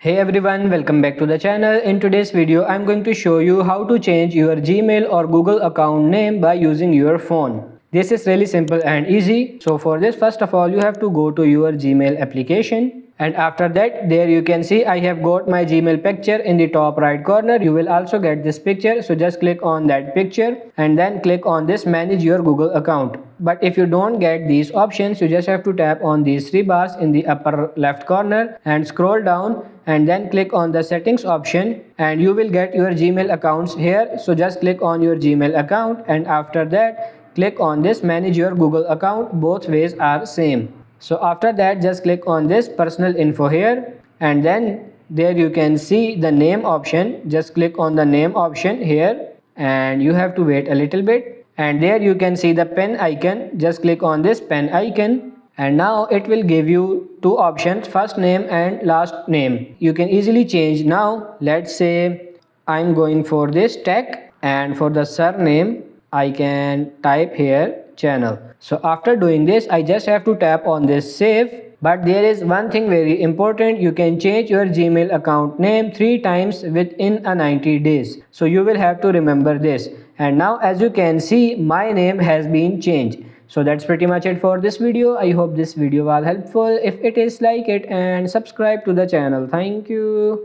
Hey everyone, welcome back to the channel. In today's video, I'm going to show you how to change your Gmail or Google account name by using your phone. This is really simple and easy. So for this, first of all, you have to go to your Gmail application. And after that, there you can see I have got my Gmail picture in the top right corner. You will also get this picture. So just click on that picture and then click on this manage your Google account. But if you don't get these options, you just have to tap on these three bars in the upper left corner and scroll down and then click on the settings option and you will get your Gmail accounts here. So just click on your Gmail account and after that click on this manage your Google account. Both ways are same. So after that just click on this personal info here and then there you can see the name option. Just click on the name option here and you have to wait a little bit and there you can see the pen icon. Just click on this pen icon and now it will give you two options, first name and last name. You can easily change. Now let's say I'm going for this tech and for the surname I can type here channel. So after doing this I just have to tap on this save. But there is one thing very important, you can change your Gmail account name 3 times within a 90 days. So you will have to remember this. And now as you can see my name has been changed. So that's pretty much it for this video. I hope this video was helpful. If it is, like it and subscribe to the channel. Thank you.